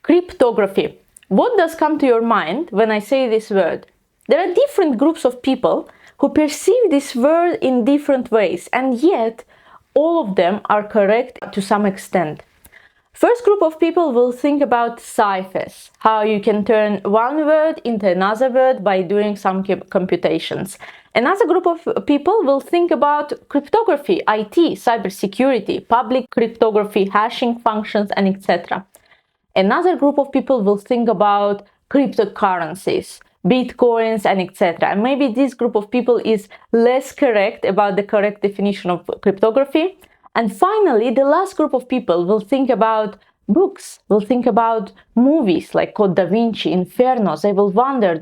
Cryptography. What does come to your mind when I say this word? There are different groups of people who perceive this word in different ways, and yet all of them are correct to some extent. First group of people will think about ciphers, how you can turn one word into another word by doing some computations. Another group of people will think about cryptography, IT, cybersecurity, public cryptography, hashing functions, and etc. Another group of people will think about cryptocurrencies, bitcoins, and etc. And maybe this group of people is less correct about the correct definition of cryptography. And finally, the last group of people will think about books, will think about movies like Code Da Vinci, Inferno. They will wonder,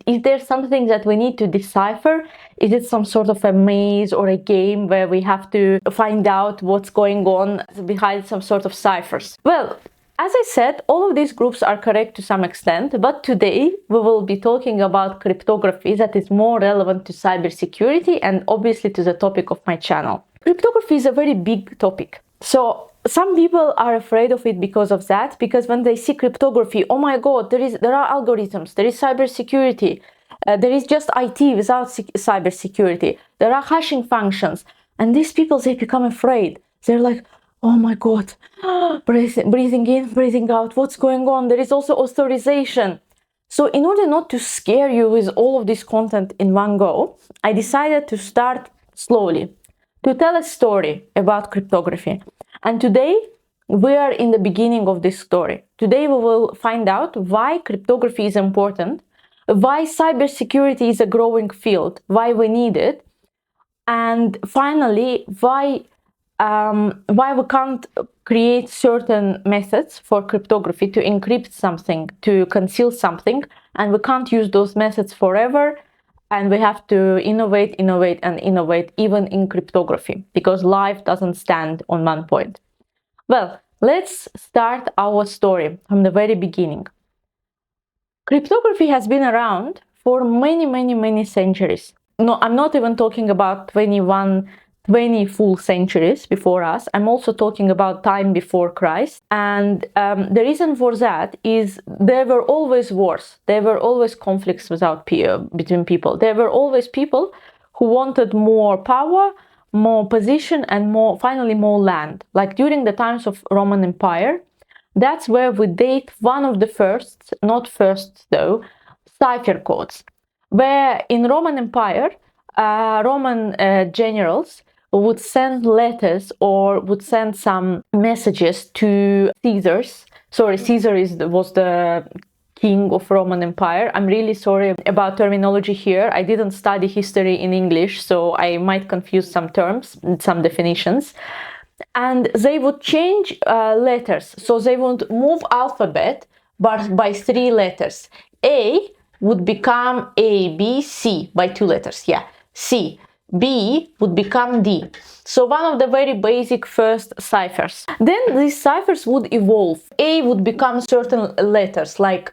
is there something that we need to decipher? Is it some sort of a maze or a game where we have to find out what's going on behind some sort of ciphers? Well, as I said, all of these groups are correct to some extent, but today we will be talking about cryptography that is more relevant to cybersecurity and obviously to the topic of my channel. Cryptography is a very big topic. So some people are afraid of it because of that, because when they see cryptography, oh my God, there are algorithms, there is cybersecurity, there is just IT without cybersecurity, there are hashing functions, and these people, they become afraid. They're like, oh my God, breathing in, breathing out, what's going on? There is also authorization. So in order not to scare you with all of this content in one go, I decided to start slowly, to tell a story about cryptography. And today we are in the beginning of this story. Today we will find out why cryptography is important, why cybersecurity is a growing field, why we need it, and finally why we can't create certain methods for cryptography to encrypt something, to conceal something, and we can't use those methods forever, and we have to innovate even in cryptography, because life doesn't stand on one point. Well, let's start our story from the very beginning. Cryptography has been around for many centuries. No, I'm not even talking about 20 full centuries before us. I'm also talking about time before Christ. And the reason for that is there were always wars. There were always conflicts between people. There were always people who wanted more power, more position, and finally more land. Like during the times of Roman Empire, that's where we date one of the first, not first though, cipher codes, where in Roman Empire, Roman generals would send letters or would send some messages to Caesars. Sorry, Caesar was the king of Roman Empire. I'm really sorry about terminology here. I didn't study history in English, so I might confuse some terms, some definitions. And they would change letters. So they would move alphabet but by 3 letters. A would become A, B, C by 2 letters. Yeah, C. B would become D. So one of the very basic first ciphers. Then these ciphers would evolve. A would become certain letters like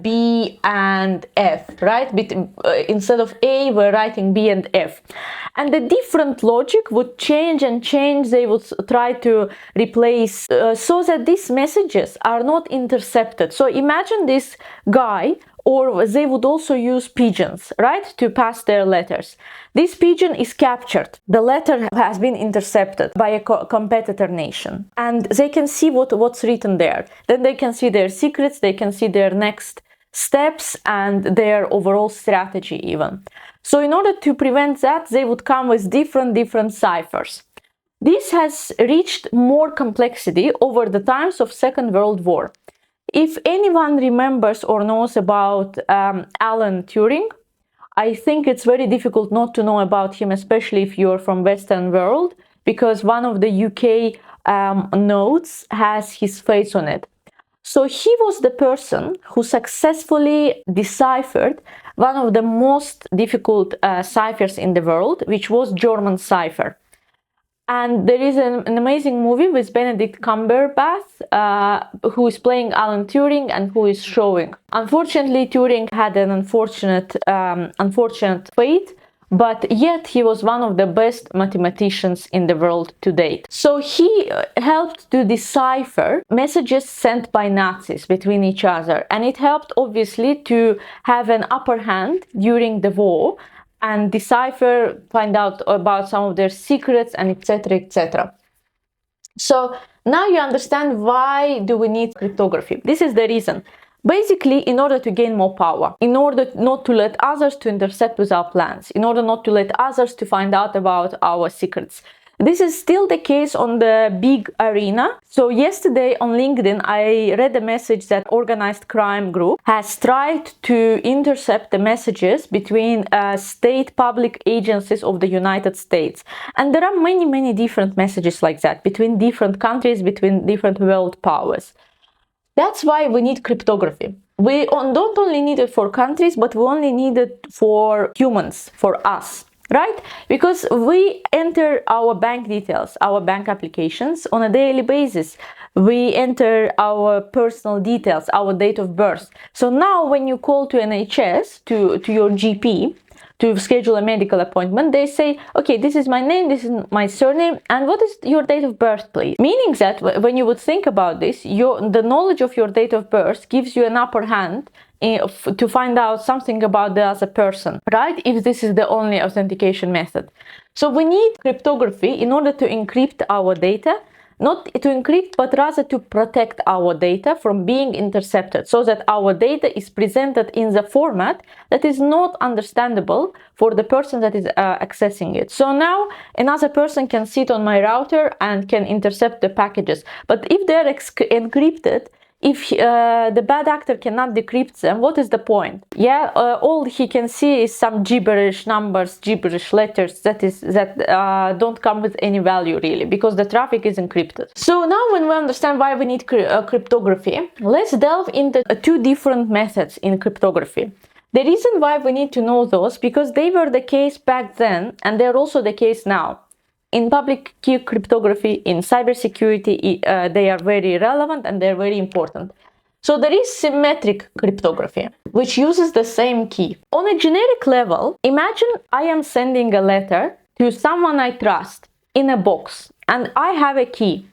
B and F, right? Instead of A, we're writing B and F. And the different logic would change and change. They would try to replace so that these messages are not intercepted. So imagine this guy, or they would also use pigeons, right, to pass their letters. This pigeon is captured. The letter has been intercepted by a competitor nation, and they can see what's written there. Then they can see their secrets, they can see their next steps and their overall strategy even. So in order to prevent that, they would come with different ciphers. This has reached more complexity over the times of Second World War. If anyone remembers or knows about Alan Turing, I think it's very difficult not to know about him, especially if you're from Western world, because one of the UK notes has his face on it. So he was the person who successfully deciphered one of the most difficult ciphers in the world, which was German cipher. And there is an amazing movie with Benedict Cumberbatch, who is playing Alan Turing and who is showing. Unfortunately, Turing had an unfortunate fate but yet he was one of the best mathematicians in the world to date. So he helped to decipher messages sent by Nazis between each other, and it helped obviously to have an upper hand during the war and decipher, find out about some of their secrets, and etc., etc. So now you understand why do we need cryptography. This is the reason. Basically, in order to gain more power, in order not to let others to intercept with our plans, in order not to let others to find out about our secrets. This is still the case on the big arena. So yesterday on LinkedIn, I read a message that organized crime group has tried to intercept the messages between state public agencies of the United States. And there are many, many different messages like that between different countries, between different world powers. That's why we need cryptography. We don't only need it for countries, but we only need it for humans, for us. Right? Because we enter our bank details, our bank applications on a daily basis. We enter our personal details, our date of birth. So now when you call to NHS, to your GP, to schedule a medical appointment, they say, okay, this is my name, this is my surname, and what is your date of birth, please? Meaning that when you would think about this, the knowledge of your date of birth gives you an upper hand to find out something about the other person, right? If this is the only authentication method. So we need cryptography in order to encrypt our data, not to encrypt, but rather to protect our data from being intercepted, so that our data is presented in the format that is not understandable for the person that is accessing it. So now another person can sit on my router and can intercept the packages. But if they're encrypted, if the bad actor cannot decrypt them, what is the point? Yeah, all he can see is some gibberish numbers, gibberish letters that don't come with any value really, because the traffic is encrypted. So now when we understand why we need cryptography, let's delve into two different methods in cryptography. The reason why we need to know those, because they were the case back then and they're also the case now. In public key cryptography, in cybersecurity, they are very relevant and they're very important. So there is symmetric cryptography, which uses the same key. On a generic level, imagine I am sending a letter to someone I trust in a box, and I have a key.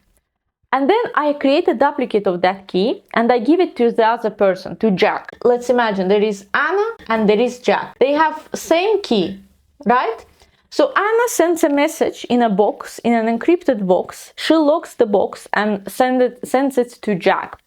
And then I create a duplicate of that key and I give it to the other person, to Jack. Let's imagine there is Anna and there is Jack. They have same key, right? So Anna sends a message in a box, in an encrypted box. She locks the box and sends it to Jack.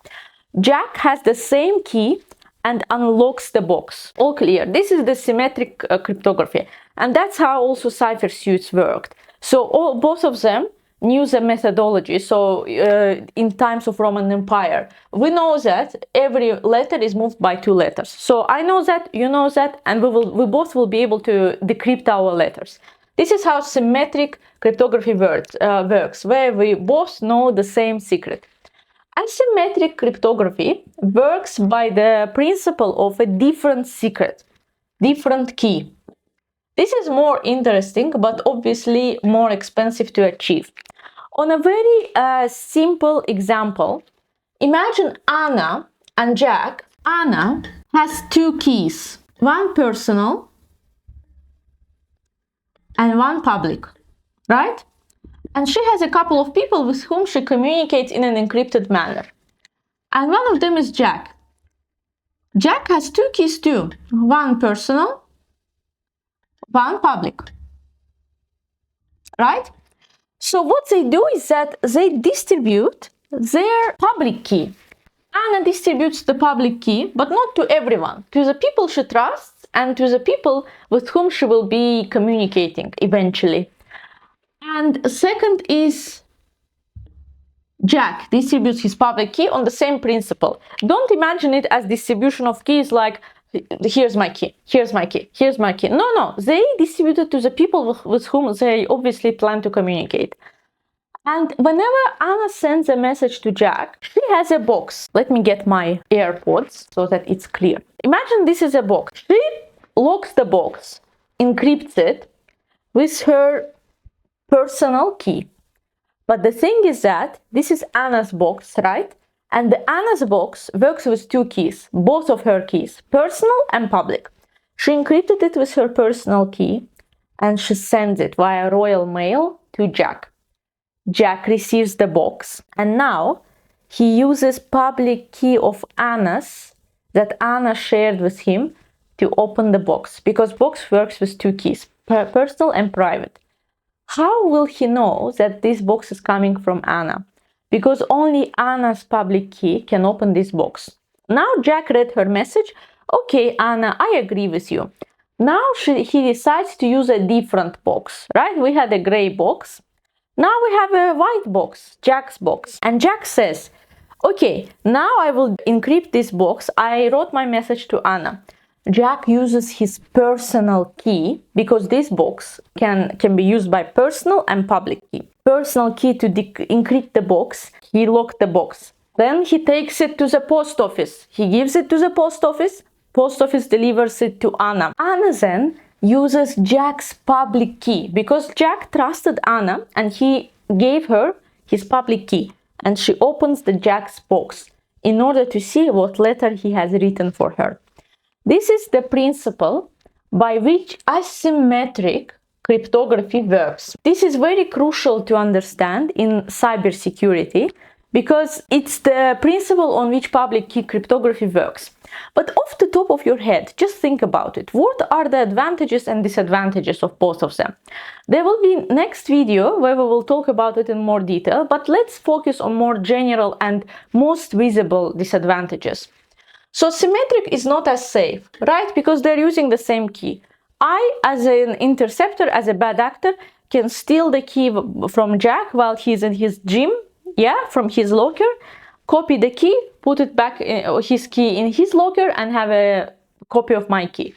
Jack has the same key and unlocks the box. All clear. This is the symmetric cryptography. And that's how also cipher suits worked. So both of them knew the methodology. So in times of Roman Empire, we know that every letter is moved by two letters. So I know that, you know that, and we both will be able to decrypt our letters. This is how symmetric cryptography works, where we both know the same secret. Asymmetric cryptography works by the principle of a different secret, different key. This is more interesting, but obviously more expensive to achieve. On a very simple example, imagine Anna and Jack. Anna has two keys, one personal and one public, right? And she has a couple of people with whom she communicates in an encrypted manner. And one of them is Jack. Jack has two keys too, one personal, one public, right? So what they do is that they distribute their public key. Anna distributes the public key, but not to everyone, to the people she trusts and to the people with whom she will be communicating eventually. And second is Jack distributes his public key on the same principle. Don't imagine it as distribution of keys like here's my key, here's my key, here's my key. No, they distribute it to the people with whom they obviously plan to communicate. And whenever Anna sends a message to Jack, she has a box. Let me get my AirPods so that it's clear. Imagine this is a box. She locks the box, encrypts it with her personal key. But the thing is that this is Anna's box, right? And the Anna's box works with two keys, both of her keys, personal and public. She encrypted it with her personal key, and she sends it via royal mail to Jack. Jack receives the box, and now he uses public key of Anna's that Anna shared with him to open the box, because box works with two keys, personal and private. How will he know that this box is coming from Anna? Because only Anna's public key can open this box. Now Jack read her message. Okay, Anna, I agree with you. Now he decides to use a different box, right? We had a gray box. Now we have a white box, Jack's box. And Jack says, okay, now I will encrypt this box. I wrote my message to Anna. Jack uses his personal key, because this box can be used by personal and public key. Personal key to encrypt the box. He locked the box. Then he takes it to the post office. He gives it to the post office. Post office delivers it to Anna. Anna then uses Jack's public key, because Jack trusted Anna and he gave her his public key, and she opens the Jack's box in order to see what letter he has written for her. This is the principle by which asymmetric cryptography works. This is very crucial to understand in cybersecurity, because it's the principle on which public key cryptography works. But off the top of your head, just think about it. What are the advantages and disadvantages of both of them? There will be next video where we will talk about it in more detail, but let's focus on more general and most visible disadvantages. So symmetric is not as safe, right? Because they're using the same key. I, as an interceptor, as a bad actor, can steal the key from Jack while he's in his gym, from his locker, copy the key, put it back, his key in his locker, and have a copy of my key.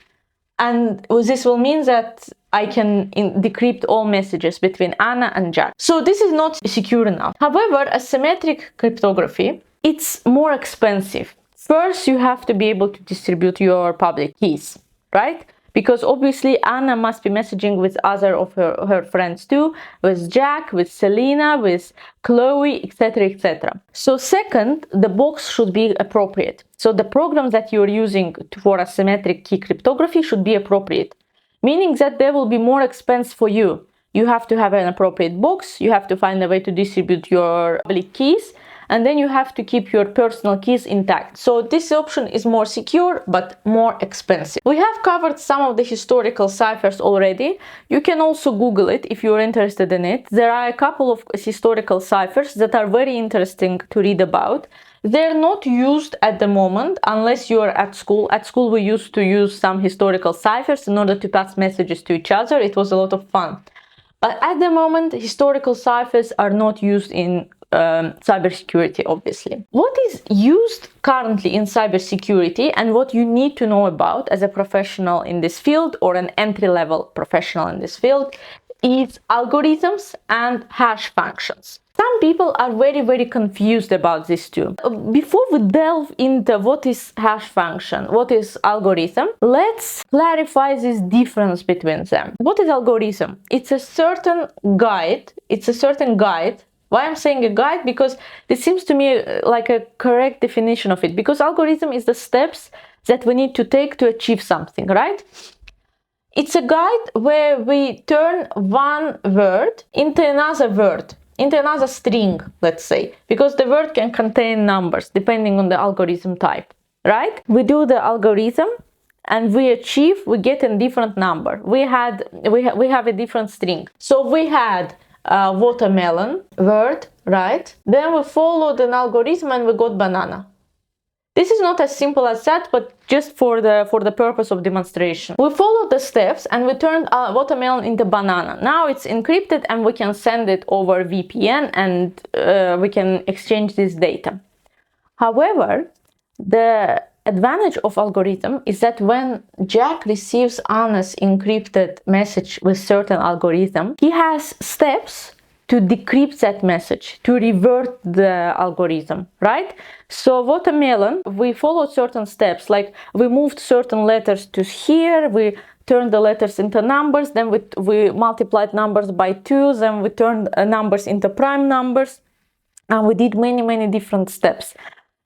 And this will mean that I can decrypt all messages between Anna and Jack. So this is not secure enough. However, asymmetric cryptography, it's more expensive. First, you have to be able to distribute your public keys, right? Because obviously Anna must be messaging with other of her friends too, with Jack, with Selena, with Chloe, etc., etc. So second, the box should be appropriate. So the programs that you're using for asymmetric key cryptography should be appropriate, meaning that there will be more expense for you. You have to have an appropriate box, you have to find a way to distribute your public keys, and then you have to keep your personal keys intact. So this option is more secure but more expensive. We have covered some of the historical ciphers already. You can also Google it if you're interested in it. There are a couple of historical ciphers that are very interesting to read about. They're not used at the moment unless you're at school. At school we used to use some historical ciphers in order to pass messages to each other. It was a lot of fun. But at the moment, historical ciphers are not used in cybersecurity, obviously. What is used currently in cybersecurity and what you need to know about as a professional in this field or an entry-level professional in this field is algorithms and hash functions. Some people are very confused about this too. Before we delve into what is hash function, what is algorithm, let's clarify this difference between them. What is algorithm? It's a certain guide. Why I'm saying a guide? Because this seems to me like a correct definition of it. Because algorithm is the steps that we need to take to achieve something, right? It's a guide where we turn one word into another string, let's say, because the word can contain numbers depending on the algorithm type, right? We do the algorithm and we get a different number. We have a different string. So we had watermelon word, right? Then we followed an algorithm and we got banana. This is not as simple as that, but just for the purpose of demonstration. We followed the steps and we turned watermelon into banana. Now it's encrypted and we can send it over VPN and we can exchange this data. However, the advantage of algorithm is that when Jack receives Anna's encrypted message with certain algorithm, he has steps to decrypt that message, to revert the algorithm, right? So watermelon, we followed certain steps, like we moved certain letters to here, we turned the letters into numbers, then we multiplied numbers by 2, then we turned numbers into prime numbers, and we did many different steps.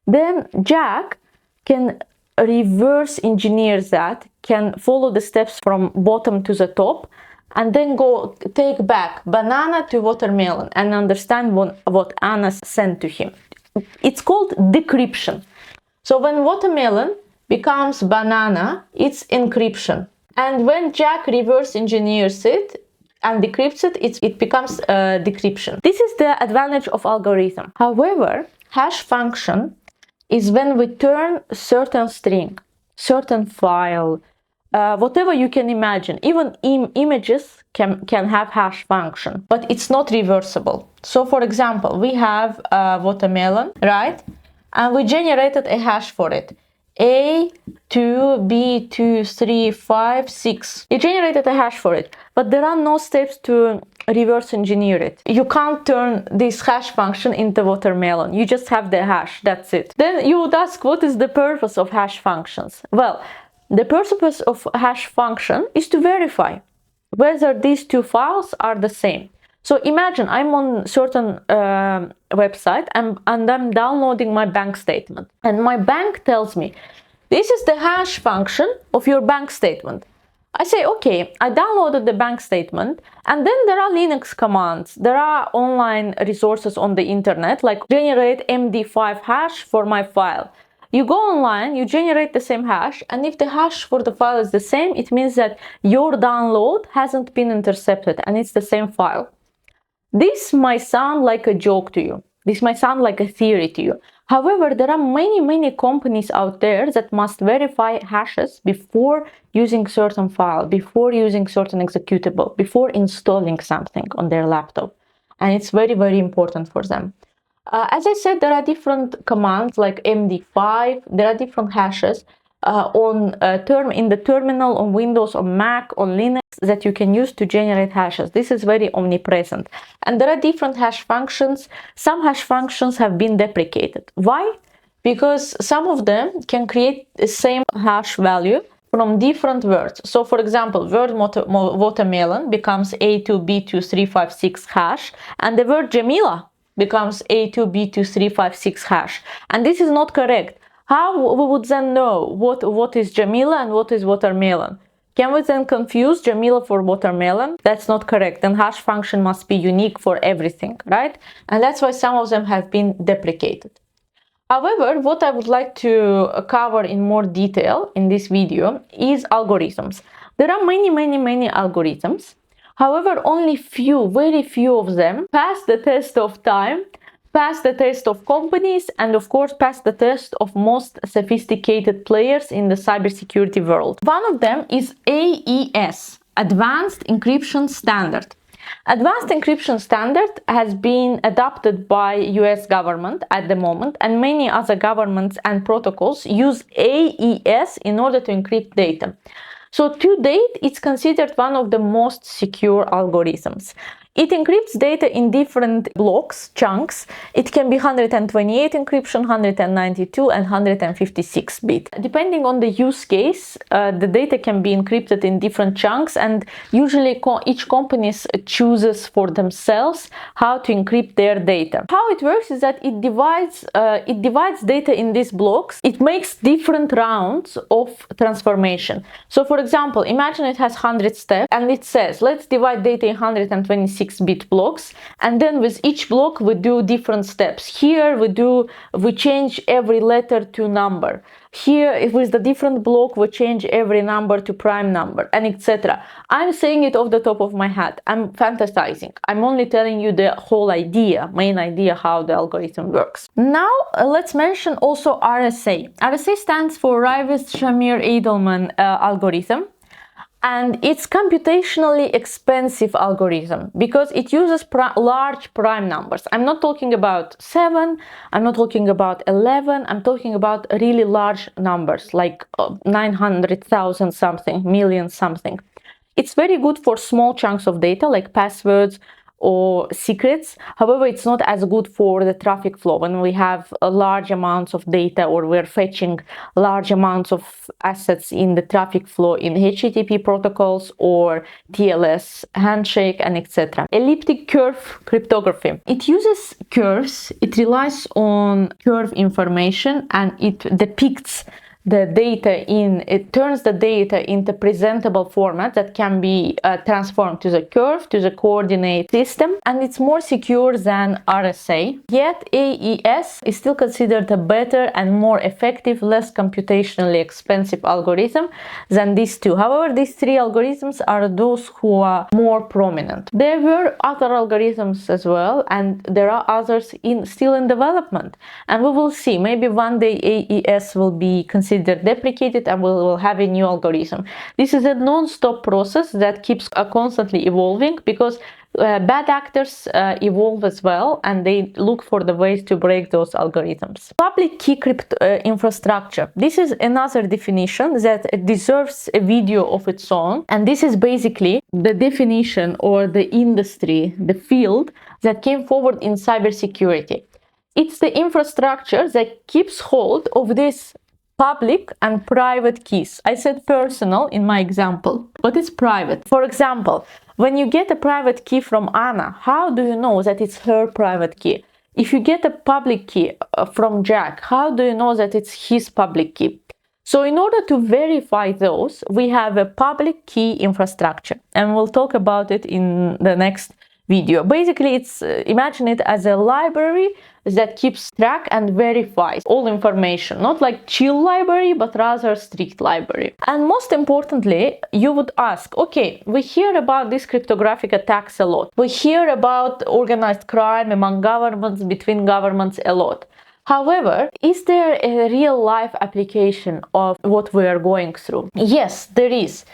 Then Jack can reverse engineer that, can follow the steps from bottom to the top, and then go take back banana to watermelon and understand what Anna sent to him. It's called decryption. So when watermelon becomes banana, it's encryption. And when Jack reverse engineers it and decrypts it, it becomes decryption. This is the advantage of algorithm. However, hash function is when we turn certain string, certain file, whatever you can imagine. Even images can have hash function, but it's not reversible. So for example, we have a watermelon, right? And we generated a hash for it. A2, B2, 3, 5, 6. You generated a hash for it, but there are no steps to reverse engineer it. You can't turn this hash function into watermelon. You just have the hash, that's it. Then you would ask, what is the purpose of hash functions? Well, the purpose of hash function is to verify whether these two files are the same. So imagine I'm on certain website and I'm downloading my bank statement, and my bank tells me this is the hash function of your bank statement. I say, okay, I downloaded the bank statement, and then there are Linux commands. There are online resources on the internet, like generate MD5 hash for my file. You go online, you generate the same hash, and if the hash for the file is the same, it means that your download hasn't been intercepted and it's the same file. This might sound like a joke to you. This might sound like a theory to you. However, there are many companies out there that must verify hashes before using certain file, before using certain executable, before installing something on their laptop. And it's very important for them. As I said, there are different commands like MD5. There are different hashes in the terminal, on Windows, on Mac, on Linux, that you can use to generate hashes. This is very omnipresent. And there are different hash functions. Some hash functions have been deprecated. Why? Because some of them can create the same hash value from different words. So for example, word watermelon becomes A2B2356 hash, and the word Jamila becomes A2B2356 hash. And this is not correct. How we would then know what is Jamila and what is watermelon? Can we then confuse Jamila for watermelon? That's not correct. Then hash function must be unique for everything, right? And that's why some of them have been deprecated. However, what I would like to cover in more detail in this video is algorithms. There are many algorithms. However, only very few of them pass the test of time, pass the test of companies, and of course pass the test of most sophisticated players in the cybersecurity world. One of them is AES, Advanced Encryption Standard. Advanced Encryption Standard has been adopted by US government at the moment, and many other governments and protocols use AES in order to encrypt data. So to date, it's considered one of the most secure algorithms. It encrypts data in different blocks, chunks. It can be 128 encryption, 192, and 156 bit. Depending on the use case, the data can be encrypted in different chunks, and usually each company chooses for themselves how to encrypt their data. How it works is that it divides data in these blocks. It makes different rounds of transformation. So for example, imagine it has 100 steps, and it says, let's divide data in 126-bit blocks, and then with each block we do different steps. Here we change every letter to number. Here with the different block we change every number to prime number, and etc. I'm saying it off the top of my head. I'm fantasizing. I'm only telling you the whole idea, main idea how the algorithm works. Now let's mention also RSA. RSA stands for Rivest-Shamir-Edelman algorithm. And it's computationally expensive algorithm because it uses large prime numbers. I'm not talking about 7, I'm not talking about 11, I'm talking about really large numbers like 900,000 something, million something. It's very good for small chunks of data like passwords or secrets. However, it's not as good for the traffic flow when we have large amounts of data or we're fetching large amounts of assets in the traffic flow in HTTP protocols or TLS, handshake, and etc. Elliptic curve cryptography. It uses curves, it relies on curve information, and it depicts the data it turns the data into presentable format that can be transformed to the curve, to the coordinate system, and it's more secure than RSA. Yet AES is still considered a better and more effective, less computationally expensive algorithm than these two. However, these three algorithms are those who are more prominent. There were other algorithms as well, and there are others still in development, and we will see. Maybe one day AES will be considered deprecated and we will have a new algorithm. This is a non-stop process that keeps constantly evolving, because bad actors evolve as well, and they look for the ways to break those algorithms. Public key infrastructure. This is another definition that deserves a video of its own, and this is basically the definition or the industry, the field that came forward in cybersecurity. It's the infrastructure that keeps hold of this public and private keys. I said personal in my example, but it's private. For example, when you get a private key from Anna, how do you know that it's her private key? If you get a public key from Jack, how do you know that it's his public key? So in order to verify those, we have a public key infrastructure, and we'll talk about it in the next video. Basically, it's imagine it as a library that keeps track and verifies all information, not like chill library, but rather strict library. And most importantly, you would ask, okay, we hear about these cryptographic attacks a lot. We hear about organized crime among governments, between governments a lot. However, is there a real life application of what we are going through? Yes, there is.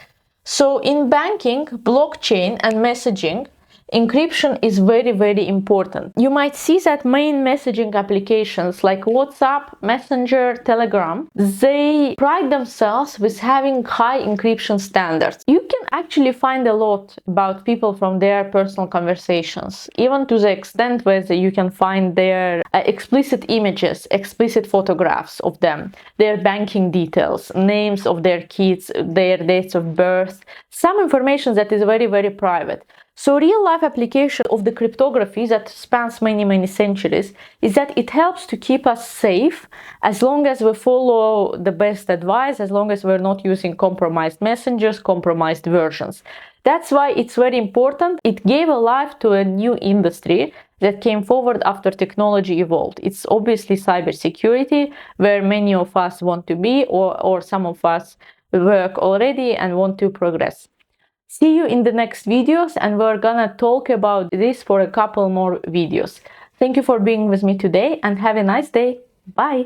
So in banking, blockchain and messaging, encryption is very, very important. You might see that main messaging applications like WhatsApp, Messenger, Telegram, they pride themselves with having high encryption standards. You can actually find a lot about people from their personal conversations, even to the extent where you can find their explicit images, explicit photographs of them, their banking details, names of their kids, their dates of birth, some information that is very, very private. So real-life application of the cryptography that spans many, many centuries is that it helps to keep us safe as long as we follow the best advice, as long as we're not using compromised messengers, compromised versions. That's why it's very important. It gave a life to a new industry that came forward after technology evolved. It's obviously cybersecurity, where many of us want to be, or some of us work already and want to progress. See you in the next videos, and we're gonna talk about this for a couple more videos. Thank you for being with me today, and have a nice day. Bye!